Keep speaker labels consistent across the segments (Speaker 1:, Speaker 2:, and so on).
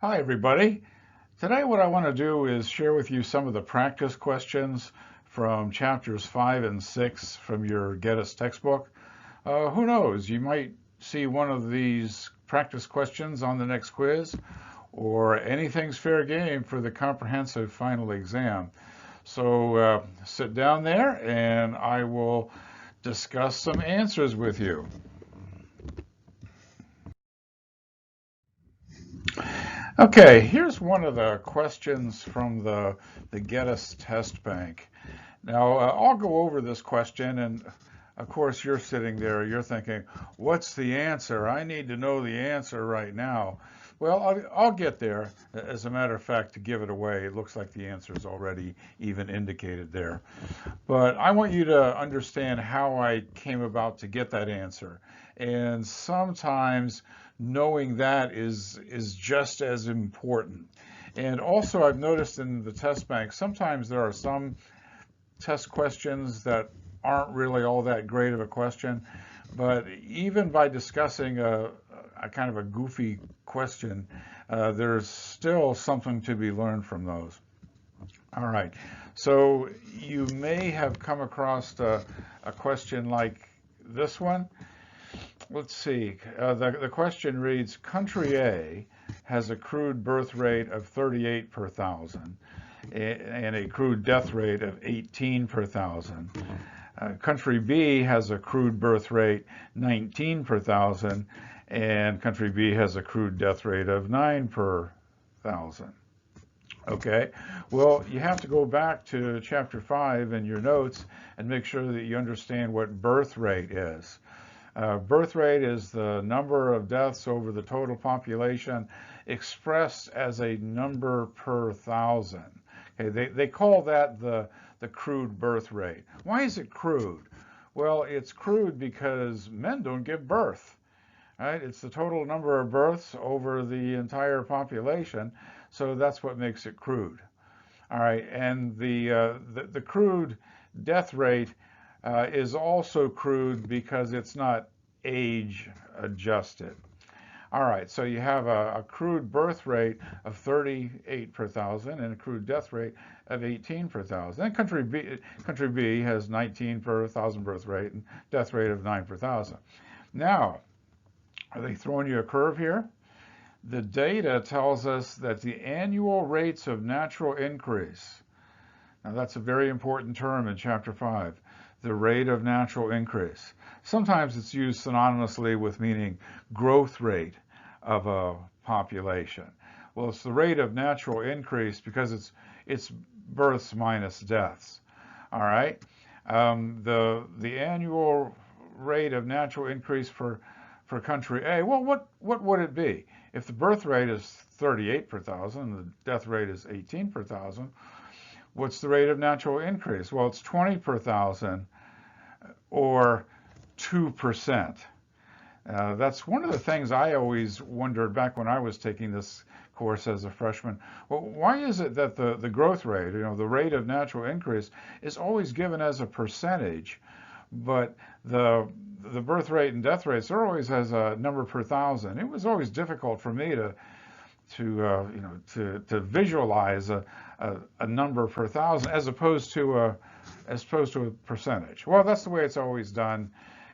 Speaker 1: Hi, everybody. Today, what I want to do is share with you some of the practice questions from chapters 5 and 6 from your Getis textbook. Who knows, you might see one of these practice questions on the next quiz, or anything's fair game for the comprehensive final exam. So sit down there and I will discuss some answers with you. Okay, here's one of the questions from the Getis test bank. Now, I'll go over this question, and of course, you're sitting there, you're thinking, what's the answer? I need to know the answer right now. Well, I'll get there. As a matter of fact, to give it away, it looks like the answer is already even indicated there. But I want you to understand how I came about to get that answer. And sometimes knowing that is just as important. And also, I've noticed in the test bank, sometimes there are some test questions that aren't really all that great of a question, but even by discussing a kind of a goofy question, there's still something to be learned from those. All right, so you may have come across a question like this one. Let's see, the question reads, country A has a crude birth rate of 38 per thousand and a crude death rate of 18 per thousand. Country B has a crude birth rate 19 per thousand, and country B has a crude death rate of 9 per thousand. Okay, well, you have to go back to chapter 5 in your notes and make sure that you understand what birth rate is. Birth rate is the number of deaths over the total population expressed as a number per thousand. Okay, they call that the crude birth rate. Why is it crude? Well, it's crude because men don't give birth. Right? It's the total number of births over the entire population, so that's what makes it crude. All right, and the crude death rate is also crude because it's not age adjusted. All right, so you have a crude birth rate of 38 per thousand and a crude death rate of 18 per thousand. And country B has 19 per thousand birth rate and death rate of 9 per thousand. Now, are they throwing you a curve here? The data tells us that the annual rates of natural increase, now that's a very important term in chapter 5, the rate of natural increase. Sometimes it's used synonymously with meaning growth rate of a population. Well, it's the rate of natural increase because it's births minus deaths. All right. The annual rate of natural increase for country A, well, what would it be? If the birth rate is 38 per thousand and the death rate is 18 per thousand, what's the rate of natural increase? Well, it's 20 per thousand or 2%. That's one of the things I always wondered back when I was taking this course as a freshman. Well, why is it that the growth rate, the rate of natural increase is always given as a percentage, but the birth rate and death rates are always as a number per thousand? It was always difficult for me to visualize a number per thousand as opposed to a percentage. Well, that's the way it's always done.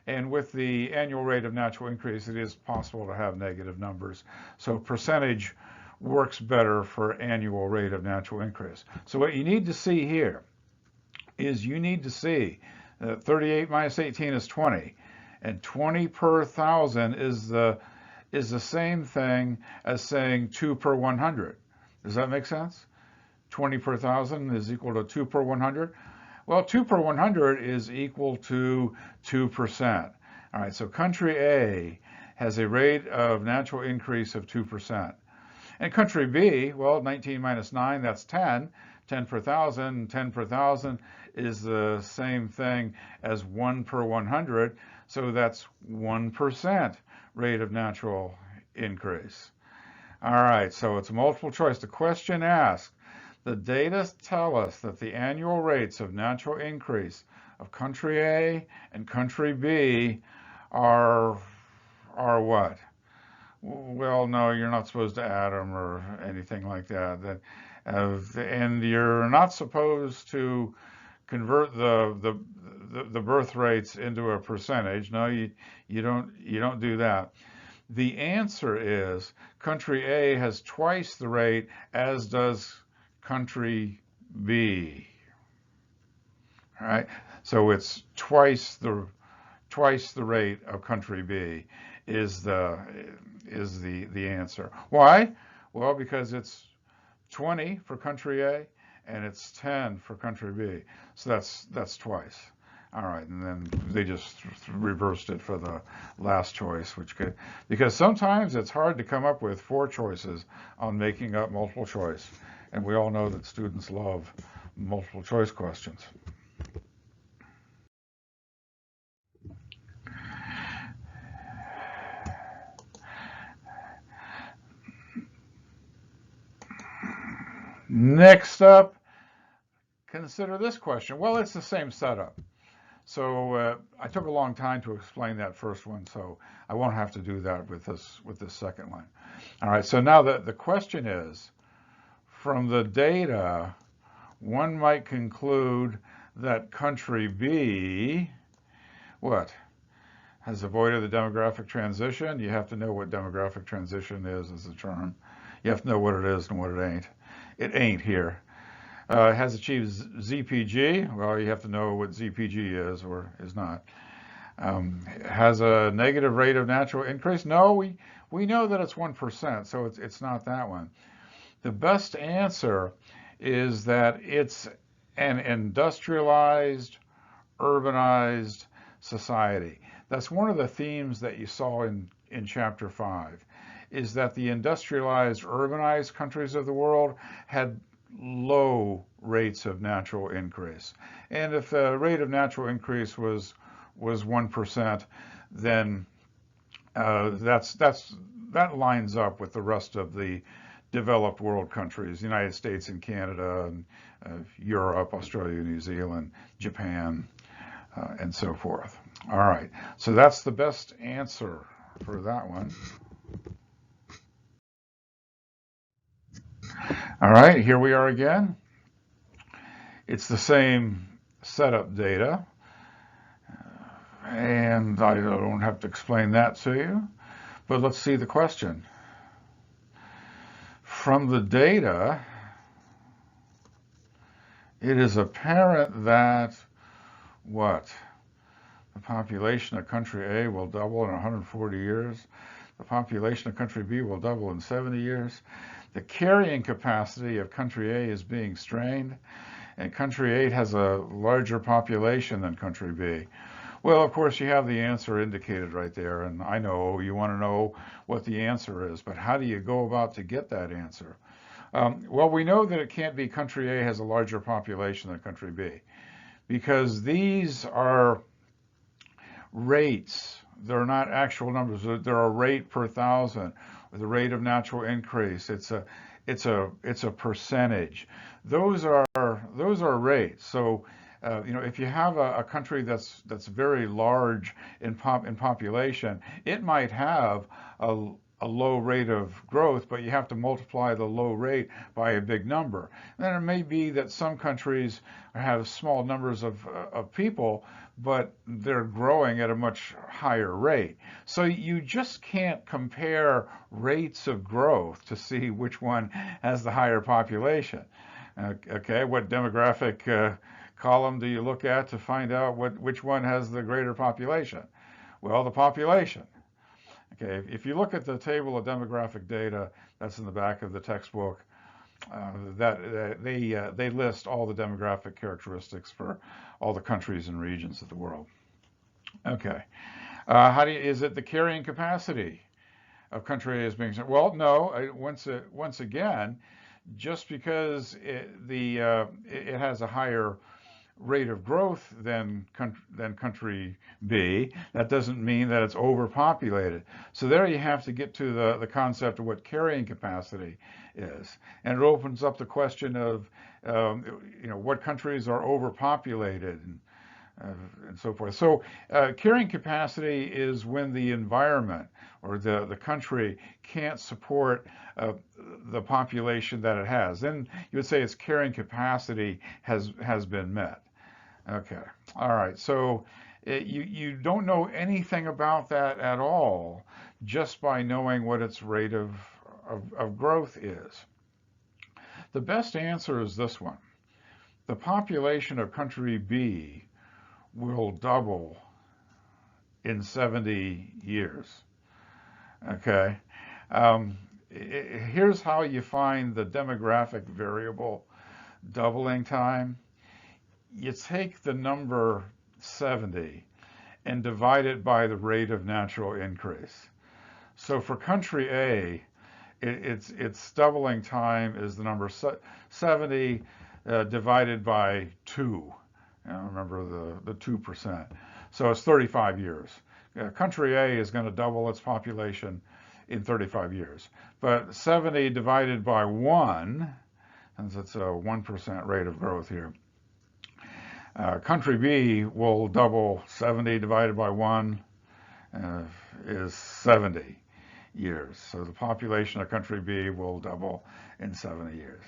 Speaker 1: And with the annual rate of natural increase, it is possible to have negative numbers. So percentage works better for annual rate of natural increase. So what you need to see here is you need to see that 38 minus 18 is 20. And 20 per thousand is the same thing as saying 2 per 100. Does that make sense? 20 per thousand is equal to 2 per 100. Well, 2 per 100 is equal to 2%. All right, so country A has a rate of natural increase of 2%. And country B, well, 19 minus 9, that's 10. 10 per thousand. 10 per thousand is the same thing as 1 per 100, so that's 1% rate of natural increase. All right, so it's multiple choice. The question asks, the data tell us that the annual rates of natural increase of country A and country B are what? Well, no, you're not supposed to add them or anything like that. And you're not supposed to convert the birth rates into a percentage. No, you don't do that. The answer is country A has twice the rate, as does country B. All right, so it's twice the rate of country B is the answer. Why? Well, because it's 20 for country A and it's 10 for country B. So that's twice. All right, and then they just reversed it for the last choice, because sometimes it's hard to come up with 4 choices on making up multiple choice. And we all know that students love multiple choice questions. Next up, consider this question. Well, it's the same setup. So I took a long time to explain that first one, so I won't have to do that with this second one. All right, so now the question is, from the data, one might conclude that country B, what, has avoided the demographic transition. You have to know what demographic transition is as a term. You have to know what it is and what it ain't. It ain't here. Has achieved ZPG. Well, you have to know what ZPG is or is not. Has a negative rate of natural increase. No, we know that it's 1%, so it's not that one. The best answer is that it's an industrialized, urbanized society. That's one of the themes that you saw in chapter 5, is that the industrialized, urbanized countries of the world had low rates of natural increase. And if the rate of natural increase was 1%, then that lines up with the rest of the developed world countries, the United States and Canada, and Europe, Australia, New Zealand, Japan, and so forth. All right, so that's the best answer for that one. All right, here we are again. It's the same setup data, and I don't have to explain that to you, but let's see the question. From the data, it is apparent that what? The population of country A will double in 140 years. The population of country B will double in 70 years. The carrying capacity of country A is being strained, and country A has a larger population than country B. Well, of course, you have the answer indicated right there, and I know you want to know what the answer is, but how do you go about to get that answer? Well, we know that it can't be country A has a larger population than country B, because these are rates. They're not actual numbers. They're a rate per thousand, or the rate of natural increase. It's a percentage. Those are rates. So if you have a country that's very large in population, it might have a low rate of growth, but you have to multiply the low rate by a big number. And then it may be that some countries have small numbers of people, but they're growing at a much higher rate. So you just can't compare rates of growth to see which one has the higher population. Okay, what demographic column do you look at to find out which one has the greater population? Well, the population. Okay, if you look at the table of demographic data that's in the back of the textbook, they list all the demographic characteristics for all the countries and regions of the world. Okay, is it the carrying capacity of country A is being? Well, no. Once again, just because it has a higher rate of growth than country B, that doesn't mean that it's overpopulated. So there you have to get to the concept of what carrying capacity is. And it opens up the question of what countries are overpopulated. and so forth. So carrying capacity is when the environment or the country can't support the population that it has. Then you would say its carrying capacity has been met. Okay, all right. So you don't know anything about that at all just by knowing what its rate of growth is. The best answer is this one. The population of country B will double in 70 years. Okay. Here's how you find the demographic variable doubling time. You take the number 70 and divide it by the rate of natural increase. So for country A, its doubling time is the number 70 divided by 2. Remember the 2%. So it's 35 years. Country A is going to double its population in 35 years. But 70 divided by 1, since it's a 1% rate of growth here, country B will double. 70 divided by 1 is 70 years. So the population of country B will double in 70 years.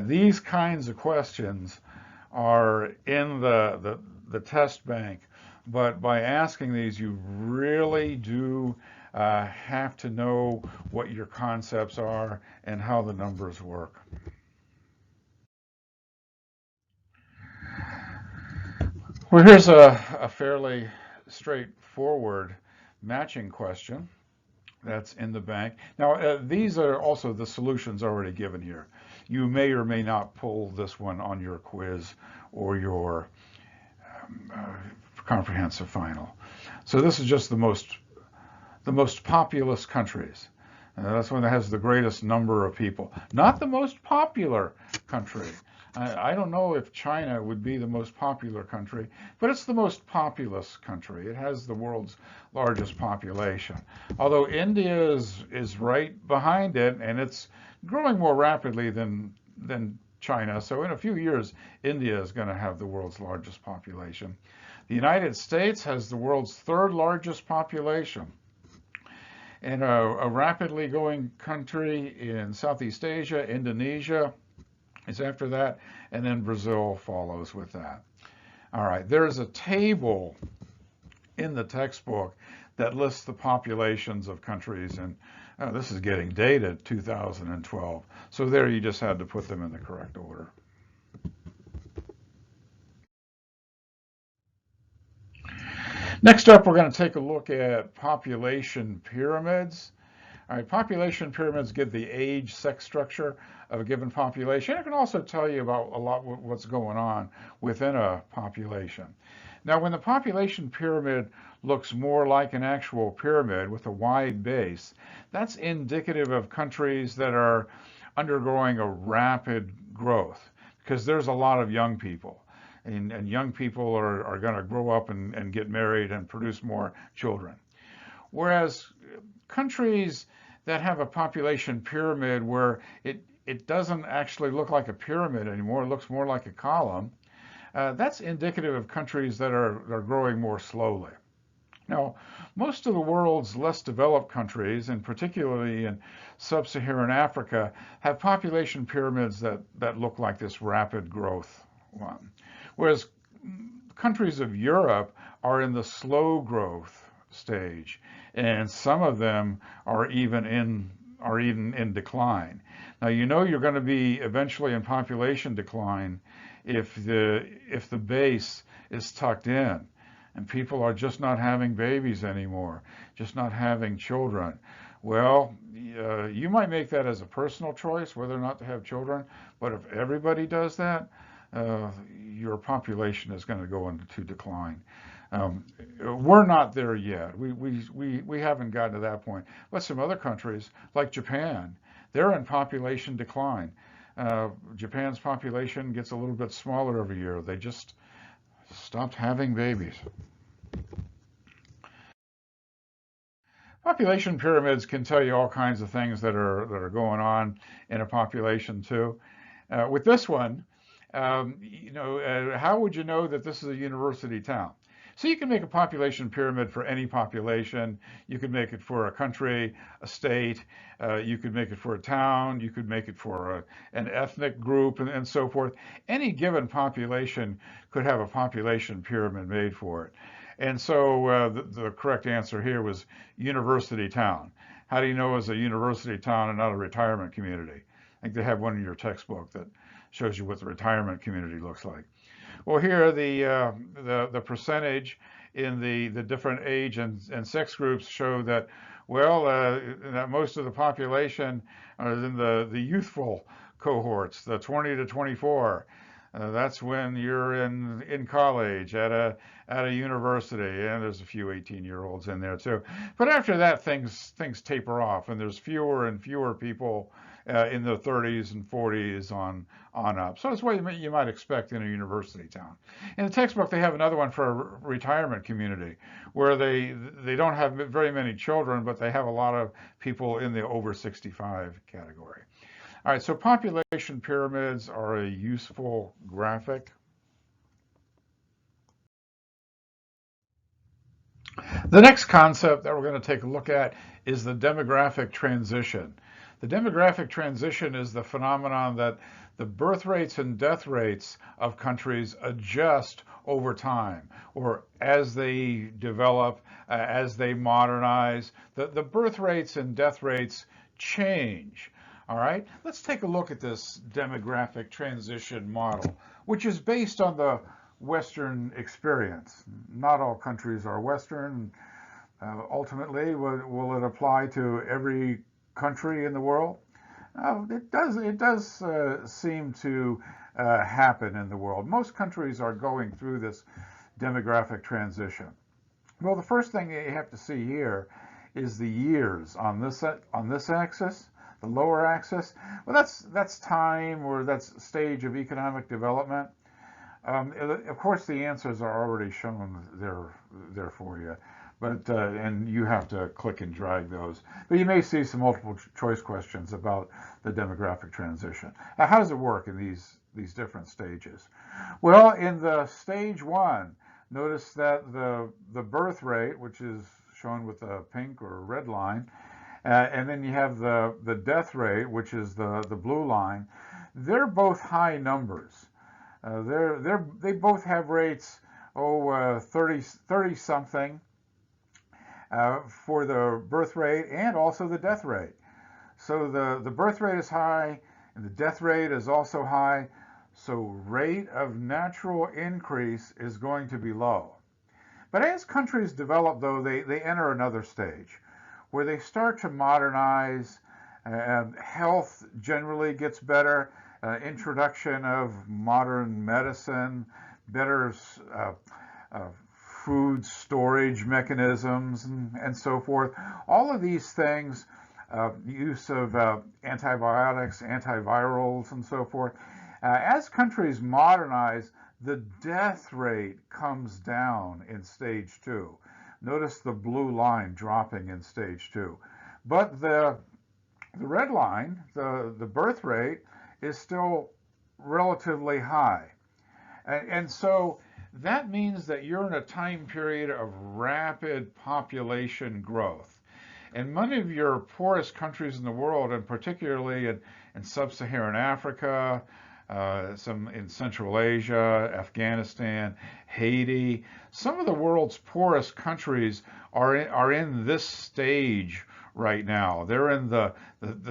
Speaker 1: These kinds of questions are in the test bank, but by asking these, you really do have to know what your concepts are and how the numbers work. Well, here's a fairly straightforward matching question that's in the bank. Now, these are also the solutions already given here. You may or may not pull this one on your quiz or your comprehensive final. So this is just the most populous countries. That's one that has the greatest number of people. Not the most popular country. I don't know if China would be the most popular country, but it's the most populous country. It has the world's largest population. Although India is right behind it, and it's growing more rapidly than China. So in a few years, India is going to have the world's largest population. The United States has the world's third largest population. And a rapidly growing country in Southeast Asia, Indonesia, is after that, and then Brazil follows with that. All right, there's a table in the textbook that lists the populations of countries, and this is getting dated 2012. So there you just had to put them in the correct order. Next up, we're going to take a look at population pyramids. All right, population pyramids give the age, sex structure of a given population. It can also tell you about a lot what's going on within a population. Now, when the population pyramid looks more like an actual pyramid with a wide base, that's indicative of countries that are undergoing a rapid growth because there's a lot of young people. And young people are going to grow up and get married and produce more children. Whereas countries that have a population pyramid where it doesn't actually look like a pyramid anymore, it looks more like a column, that's indicative of countries that are growing more slowly. Now, most of the world's less developed countries, and particularly in sub-Saharan Africa, have population pyramids that look like this rapid growth one. Whereas countries of Europe are in the slow growth stage, and some of them are even in decline. Now, you know you're going to be eventually in population decline if the base is tucked in and people are just not having babies anymore, just not having children. Well, you might make that as a personal choice whether or not to have children, but if everybody does that, your population is going to go into decline. We're not there yet. We haven't gotten to that point. But some other countries, like Japan, they're in population decline. Japan's population gets a little bit smaller every year. They just stopped having babies. Population pyramids can tell you all kinds of things that are going on in a population too. With this one, How would you know that this is a university town? So you can make a population pyramid for any population. You could make it for a country, a state. You could make it for a town. You could make it for an ethnic group, and so forth. Any given population could have a population pyramid made for it. And so the correct answer here was university town. How do you know it's a university town and not a retirement community? I think they have one in your textbook that shows you what the retirement community looks like. Well, here the percentage in the different age and sex groups show that, well, that most of the population is in the youthful cohorts, the 20 to 24. That's when you're in college at a university, and there's a few 18-year-olds in there too. But after that, things taper off, and there's fewer and fewer people in the 30s and 40s on up. So that's what you might expect in a university town. In the textbook, they have another one for a retirement community where they don't have very many children, but they have a lot of people in the over 65 category. All right, so population pyramids are a useful graphic. The next concept that we're going to take a look at is the demographic transition. The demographic transition is the phenomenon that the birth rates and death rates of countries adjust over time, or as they develop, as they modernize, the birth rates and death rates change. All right, let's take a look at this demographic transition model, which is based on the Western experience. Not all countries are Western. Ultimately, will it apply to every country in the world? It does seem to happen in the world. Most countries are going through this demographic transition. Well, the first thing that you have to see here is the years on this axis, the lower axis. Well, that's time, or that's stage of economic development. Of course, the answers are already shown there for you, but and you have to click and drag those. But you may see some multiple choice questions about the demographic transition. Now, how does it work in these different stages? Well, in the stage one, notice that the birth rate, which is shown with a pink or red line, and then you have the death rate, which is the blue line. They're both high numbers. They both have rates 30 something for the birth rate and also the death rate. So the birth rate is high and the death rate is also high. So rate of natural increase is going to be low. But as countries develop, though, they enter another stage where they start to modernize. Health generally gets better. Introduction of modern medicine, better food storage mechanisms, and so forth. All of these things, use of antibiotics, antivirals, and so forth. As countries modernize, the death rate comes down in stage two. Notice the blue line dropping in stage two. But the red line, the birth rate, is still relatively high. And so that means that you're in a time period of rapid population growth. And many of your poorest countries in the world, and particularly in sub-Saharan Africa, some in Central Asia, Afghanistan, Haiti, some of the world's poorest countries are in this stage right now. They're in the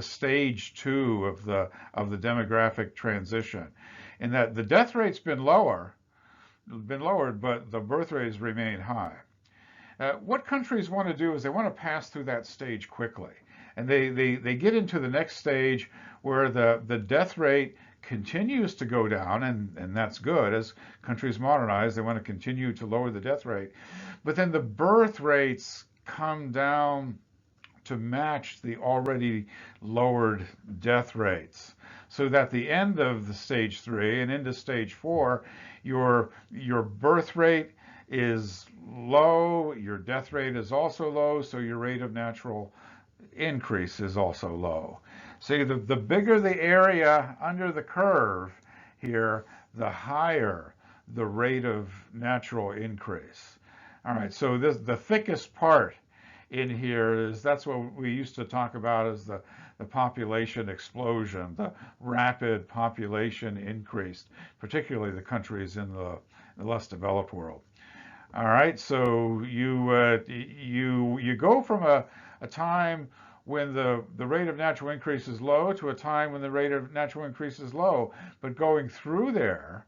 Speaker 1: stage two of the demographic transition, in that the death rate's been lowered, but the birth rate has remained high. What countries want to do is they want to pass through that stage quickly, and they get into the next stage where the death rate continues to go down, and that's good. As countries modernize, they want to continue to lower the death rate, but then the birth rates come down to match the already lowered death rates, so that the end of the stage three and into stage four, your birth rate is low, your death rate is also low, so your rate of natural increase is also low. See, the bigger the area under the curve here, the higher the rate of natural increase. All right, so the thickest part in here that's what we used to talk about as the population explosion, the rapid population increase, particularly the countries in the less developed world. All right, so you go from a time when the rate of natural increase is low to a time when the rate of natural increase is low, but going through there,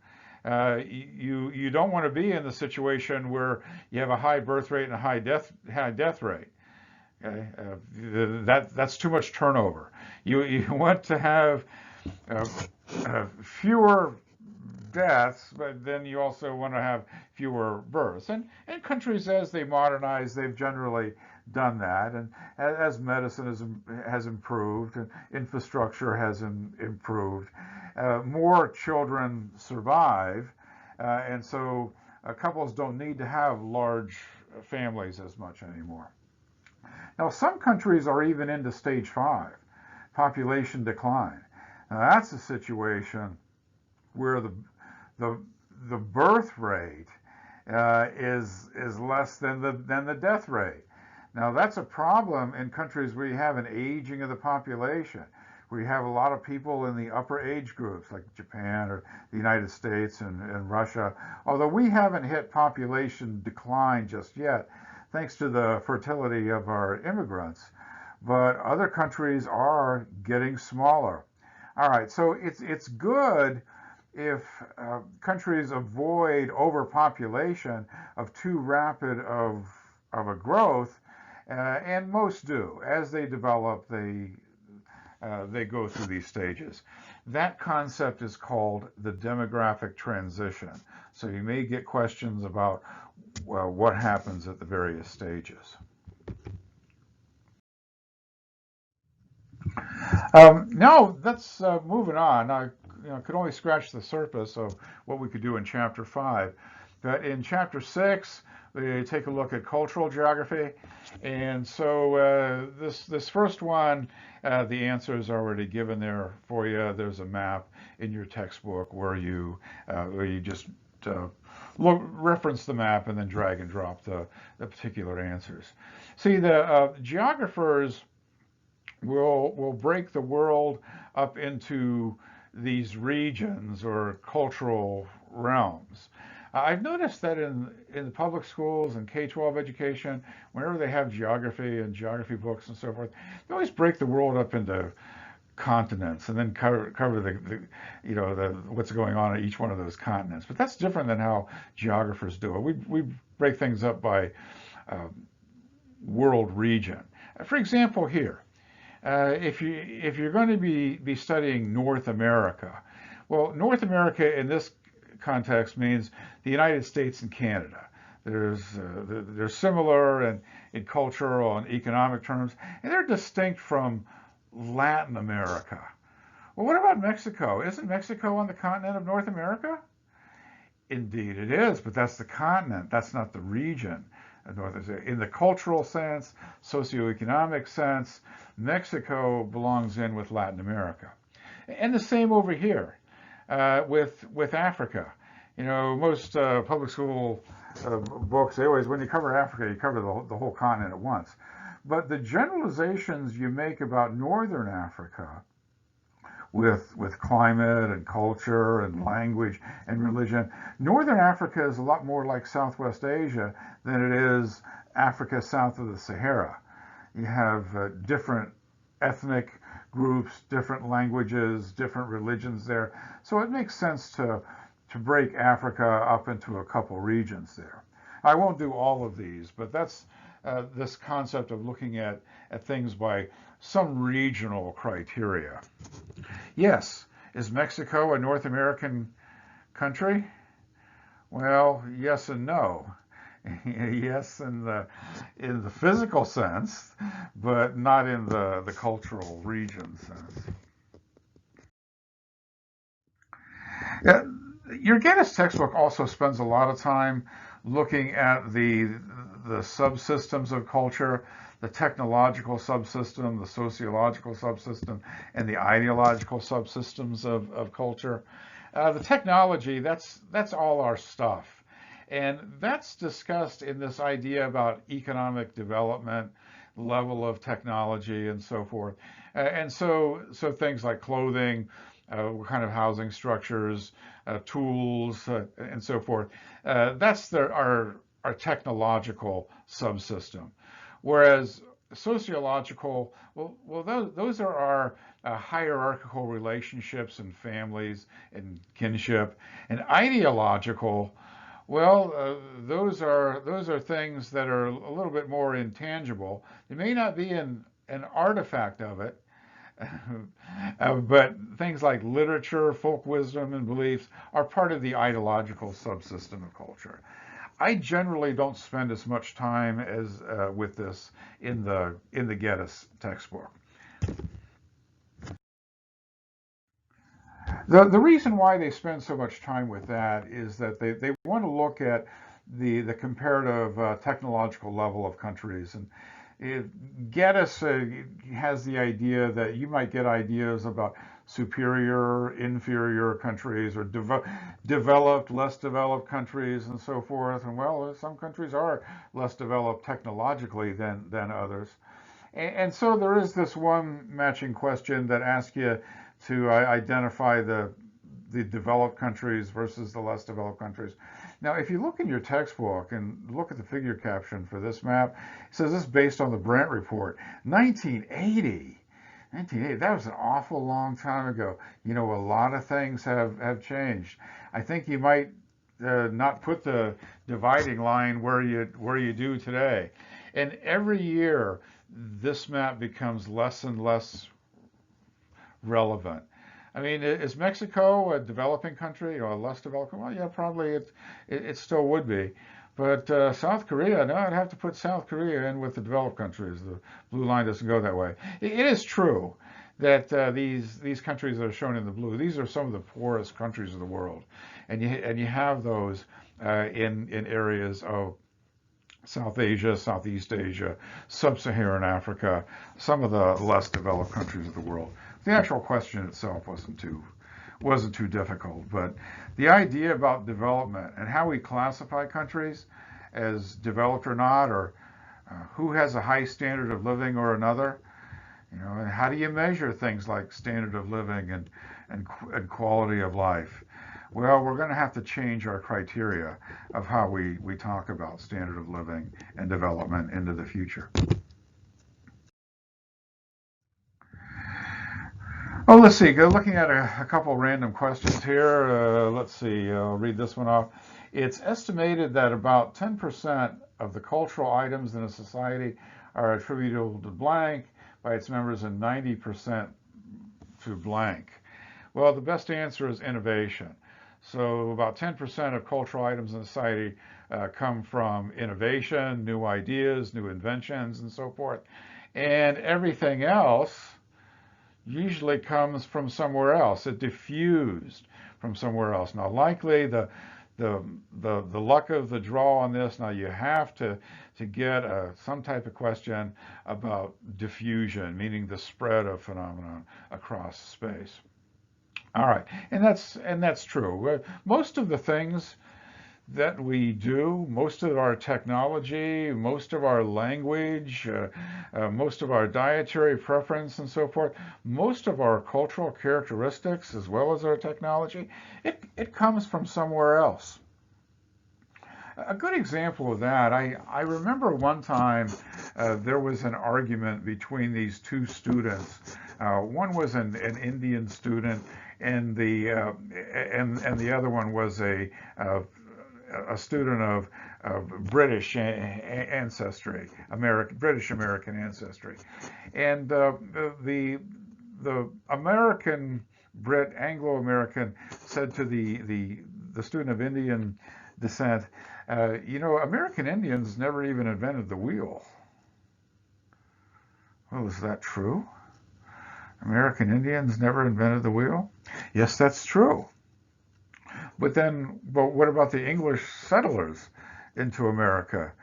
Speaker 1: you don't want to be in the situation where you have a high birth rate and a high death rate. Okay, that's too much turnover. You want to have fewer deaths, but then you also want to have fewer births. And countries, as they modernize, they've generally done that. And as medicine has improved and infrastructure has improved, more children survive, and so couples don't need to have large families as much anymore. Now, some countries are even into stage 5, population decline. Now, that's a situation where the birth rate is less than the death rate. Now, that's a problem in countries where you have an aging of the population, where you have a lot of people in the upper age groups, like Japan or the United States and Russia. Although we haven't hit population decline just yet, thanks to the fertility of our immigrants, but other countries are getting smaller. All right, so it's good if countries avoid overpopulation of too rapid of a growth, and most do. As they develop, they go through these stages. That concept is called the demographic transition. So you may get questions about what happens at the various stages. Now that's moving on. I could only scratch the surface of what we could do in Chapter 5. But in Chapter 6, we take a look at cultural geography. And so this first one, the answer is already given there for you. There's a map in your textbook where you just reference the map and then drag and drop the particular answers. See, the geographers will break the world up into these regions or cultural realms. I've noticed that in the public schools and K-12 education, whenever they have geography and geography books and so forth, they always break the world up into continents and then cover the what's going on in each one of those continents. But that's different than how geographers do it. We break things up by world region. For example, here, if you're going to be studying North America, well, North America in this context means the United States and Canada. They're similar in cultural and economic terms, and they're distinct from Latin America. Well, what about Mexico? Isn't Mexico on the continent of North America? Indeed it is, but that's the continent. That's not the region. In the cultural sense, socioeconomic sense, Mexico belongs in with Latin America. And the same over here with Africa. Most public school books, they always, when you cover Africa, you cover the whole continent at once. But the generalizations you make about Northern Africa with climate and culture and language and religion, Northern Africa is a lot more like Southwest Asia than it is Africa south of the Sahara. You have different ethnic groups, different languages, different religions there. So it makes sense to break Africa up into a couple regions there. I won't do all of these, but that's this concept of looking at things by some regional criteria. Yes, is Mexico a North American country? Well, yes and no. Yes, in the physical sense, but not in the cultural region sense. Yeah, your Getis textbook also spends a lot of time looking at the subsystems of culture, the technological subsystem, the sociological subsystem, and the ideological subsystems of culture. The technology, that's all our stuff. And that's discussed in this idea about economic development, level of technology, and so forth. And so things like clothing, what kind of housing structures, tools, and so forth. That's our technological subsystem. Whereas sociological, well, those are our hierarchical relationships and families and kinship. And ideological, well, those are things that are a little bit more intangible. It may not be an artifact of it, but things like literature, folk wisdom, and beliefs are part of the ideological subsystem of culture. I generally don't spend as much time as with this in the Getis textbook. The reason why they spend so much time with that is that they want to look at the comparative technological level of countries. And Getis has the idea that you might get ideas about superior, inferior countries, or developed, less developed countries, and so forth. And well, some countries are less developed technologically than others. And so there is this one matching question that asks you to identify the developed countries versus the less developed countries. Now, if you look in your textbook and look at the figure caption for this map, it says this is based on the Brent Report, 1980. 1980, that was an awful long time ago. You know, a lot of things have changed. I think you might not put the dividing line where you do today. And every year, this map becomes less and less relevant. I mean, is Mexico a developing country or a less developed? Well, yeah, probably it still would be. But South Korea, no, I'd have to put South Korea in with the developed countries. The blue line doesn't go that way. It is true that these countries that are shown in the blue, these are some of the poorest countries of the world, and you have those in areas of South Asia, Southeast Asia, Sub-Saharan Africa, some of the less developed countries of the world. The actual question itself wasn't too difficult, but the idea about development and how we classify countries as developed or not, or who has a high standard of living or another, you know, and how do you measure things like standard of living and quality of life? Well, we're going to have to change our criteria of how we talk about standard of living and development into the future. Oh, let's see. Looking at a couple random questions here. Let's see. I'll read this one off. It's estimated that about 10% of the cultural items in a society are attributable to blank by its members and 90% to blank. Well, the best answer is innovation. So about 10% of cultural items in society come from innovation, new ideas, new inventions, and so forth. And everything else usually comes from somewhere else. It diffused from somewhere else. Now, likely the luck of the draw on this. Now you have to get some type of question about diffusion, meaning the spread of phenomenon across space. All right, and that's true. Most of the things that we do, most of our technology, most of our language, most of our dietary preference and so forth, most of our cultural characteristics as well as our technology, it comes from somewhere else. A good example of that, I remember one time there was an argument between these two students. One was an Indian student, and the other one was a student of British ancestry, British American ancestry, and the American Brit Anglo-American said to the student of Indian descent, you know, American Indians never even invented the wheel. Well, is that true? American Indians never invented the wheel? Yes, that's true. But what about the English settlers into America?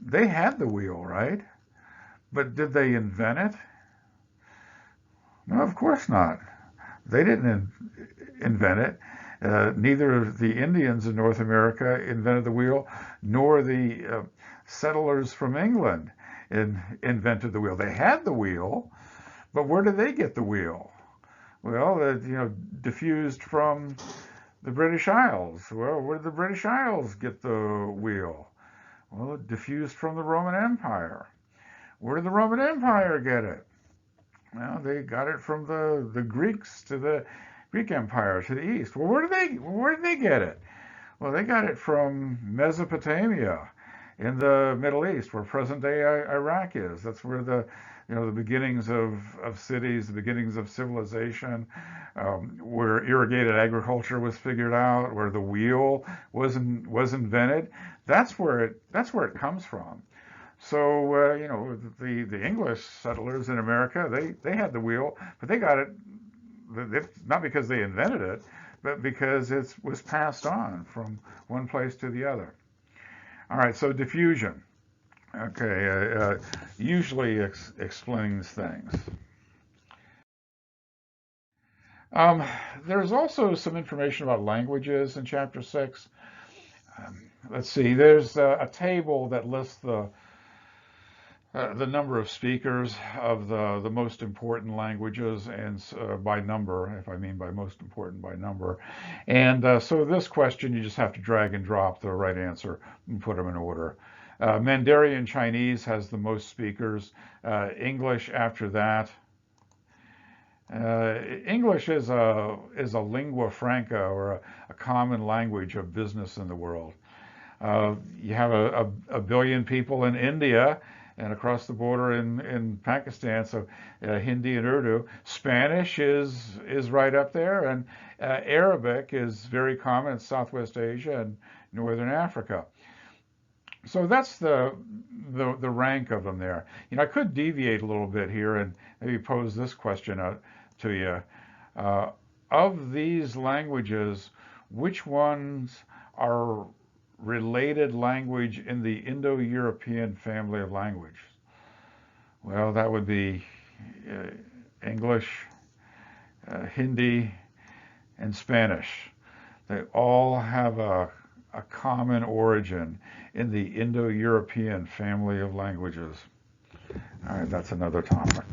Speaker 1: They had the wheel, right? But did they invent it? No, of course not. They didn't invent it. Neither the Indians in North America invented the wheel, nor the settlers from England invented the wheel. They had the wheel, but where did they get the wheel? Well, diffused from the British Isles. Well, where did the British Isles get the wheel? Well, it diffused from the Roman Empire. Where did the Roman Empire get it? Well, they got it from the Greeks to the Greek Empire to the east. Well, where did they get it? Well, they got it from Mesopotamia in the Middle East, where present-day Iraq is. That's where the beginnings of cities, the beginnings of civilization, where irrigated agriculture was figured out, where the wheel was invented. That's where it comes from. So the English settlers in America, they had the wheel, but they got it not because they invented it, but because it was passed on from one place to the other. All right, so diffusion. Okay, usually explains things. There's also some information about languages in Chapter 6. Let's see, there's a table that lists the number of speakers of the most important languages, and by number, if I mean by most important by number. And so this question, you just have to drag and drop the right answer and put them in order. Mandarin Chinese has the most speakers. English after that. English is a lingua franca, or a common language of business in the world. You have a billion people in India and across the border in Pakistan, so Hindi and Urdu. Spanish is right up there, and Arabic is very common in Southwest Asia and Northern Africa. So that's the rank of them there. I could deviate a little bit here and maybe pose this question out to you. Of these languages, which ones are related language in the Indo-European family of language? Well, that would be English, Hindi, and Spanish. They all have a common origin in the Indo-European family of languages. All right, that's another topic.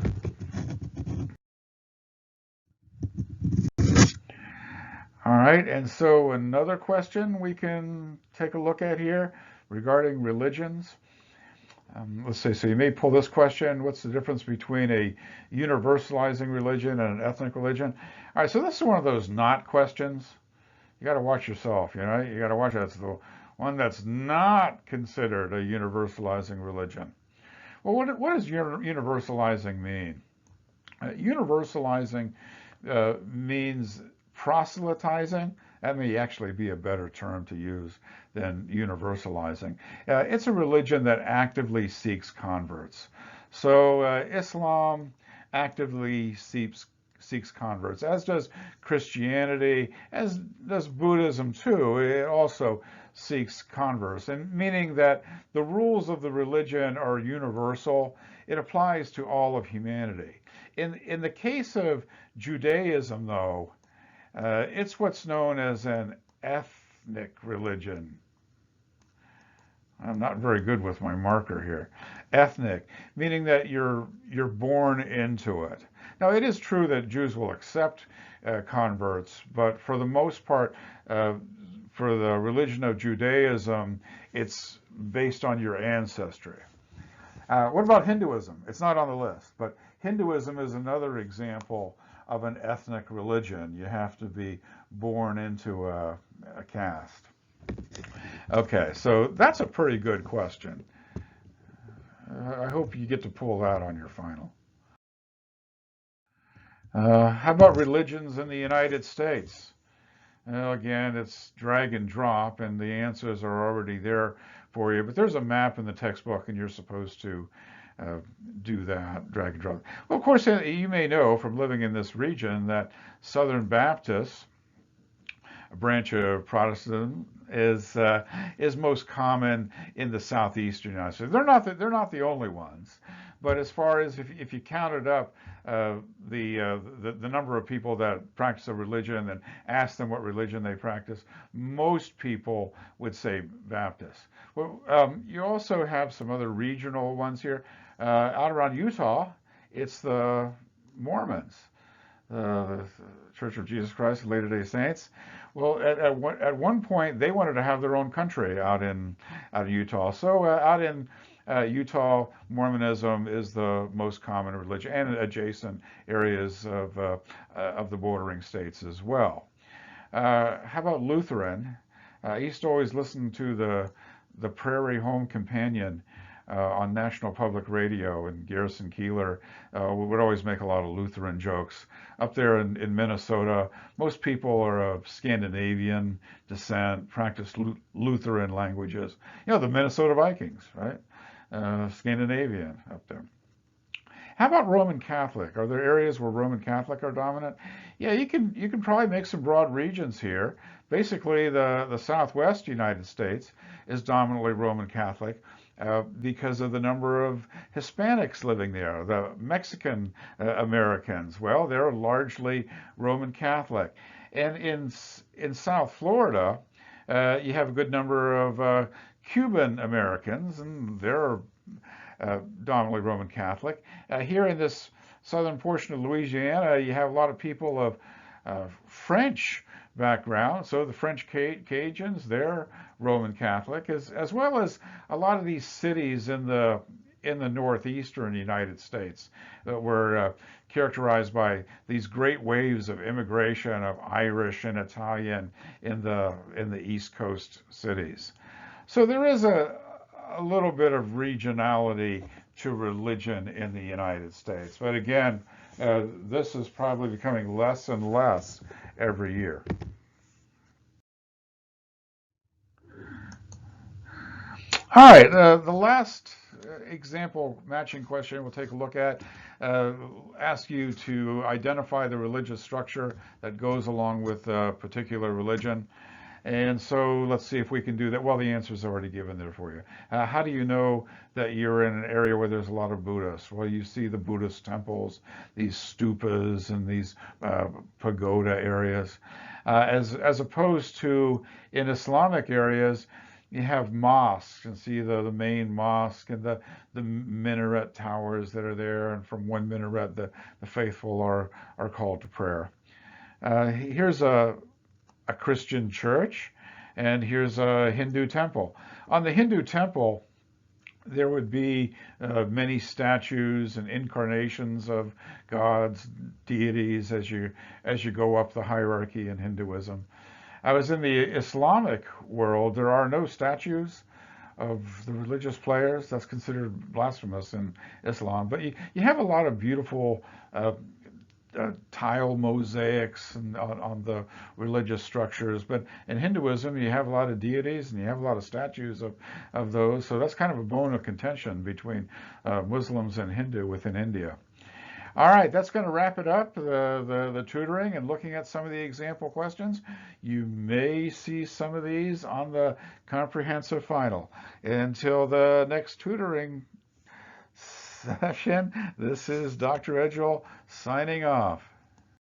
Speaker 1: All right, and so another question we can take a look at here regarding religions. Let's see, so you may pull this question: what's the difference between a universalizing religion and an ethnic religion? All right, so this is one of those not questions. You got to watch yourself, you got to watch that. It's the one that's not considered a universalizing religion. Well, what does universalizing mean? Universalizing means proselytizing. That may actually be a better term to use than universalizing. It's a religion that actively seeks converts. So Islam actively seeks converts, as does Christianity, as does Buddhism too. It also seeks converts, and meaning that the rules of the religion are universal. It applies to all of humanity. In the case of Judaism, though, it's what's known as an ethnic religion. I'm not very good with my marker here. Ethnic, meaning that you're born into it. Now, it is true that Jews will accept converts, but for the most part, for the religion of Judaism, it's based on your ancestry. What about Hinduism? It's not on the list, but Hinduism is another example of an ethnic religion. You have to be born into a caste. Okay, so that's a pretty good question. I hope you get to pull that on your final. How about religions in the United States? Well, again, it's drag and drop, and the answers are already there for you. But there's a map in the textbook, and you're supposed to do that, drag and drop. Well, of course, you may know from living in this region that Southern Baptists, a branch of Protestantism, is most common in the southeastern United States. They're not the only ones, But as far as if you counted up the number of people that practice a religion and ask them what religion they practice, most people would say Baptist. Well, you also have some other regional ones here. Out around Utah, it's the Mormons, the Church of Jesus Christ of Latter-day Saints. Well, at one point, they wanted to have their own country out in Utah. So out in Utah, Mormonism is the most common religion, and adjacent areas of the bordering states as well. How about Lutheran? I used to always listen to the Prairie Home Companion on National Public Radio, and Garrison Keillor would always make a lot of Lutheran jokes. Up there in Minnesota, most people are of Scandinavian descent, practice Lutheran languages. You know, the Minnesota Vikings, right? Scandinavian up there. How about Roman Catholic? Are there areas where Roman Catholic are dominant? Yeah, you can probably make some broad regions here. Basically, the Southwest United States is dominantly Roman Catholic because of the number of Hispanics living there. The Mexican Americans, well, they're largely Roman Catholic. And in South Florida, you have a good number of Cuban Americans, and they're dominantly Roman Catholic. Here in this southern portion of Louisiana, you have a lot of people of French background. So the French Cajuns, they're Roman Catholic, as well as a lot of these cities in the northeastern United States that were characterized by these great waves of immigration of Irish and Italian in the East Coast cities. So there is a little bit of regionality to religion in the United States. But again, this is probably becoming less and less every year. All right, the last example matching question we'll take a look at asks you to identify the religious structure that goes along with a particular religion. And so let's see if we can do that. Well, the answer is already given there for you. How do you know that you're in an area where there's a lot of Buddhists? Well, you see the Buddhist temples, these stupas, and these pagoda areas, as opposed to in Islamic areas. You have mosques, and see the main mosque and the minaret towers that are there, and from one minaret the faithful are called to prayer. Here's a Christian church, and here's a Hindu temple. On the Hindu temple, there would be many statues and incarnations of gods, deities as you go up the hierarchy in Hinduism. I was in the Islamic world. There are no statues of the religious players. That's considered blasphemous in Islam. But you have a lot of beautiful tile mosaics on the religious structures. But in Hinduism, you have a lot of deities and you have a lot of statues of those. So that's kind of a bone of contention between Muslims and Hindu within India. All right, that's going to wrap it up, the tutoring and looking at some of the example questions. You may see some of these on the comprehensive final. Until the next tutoring session, this is Dr. Edgell signing off.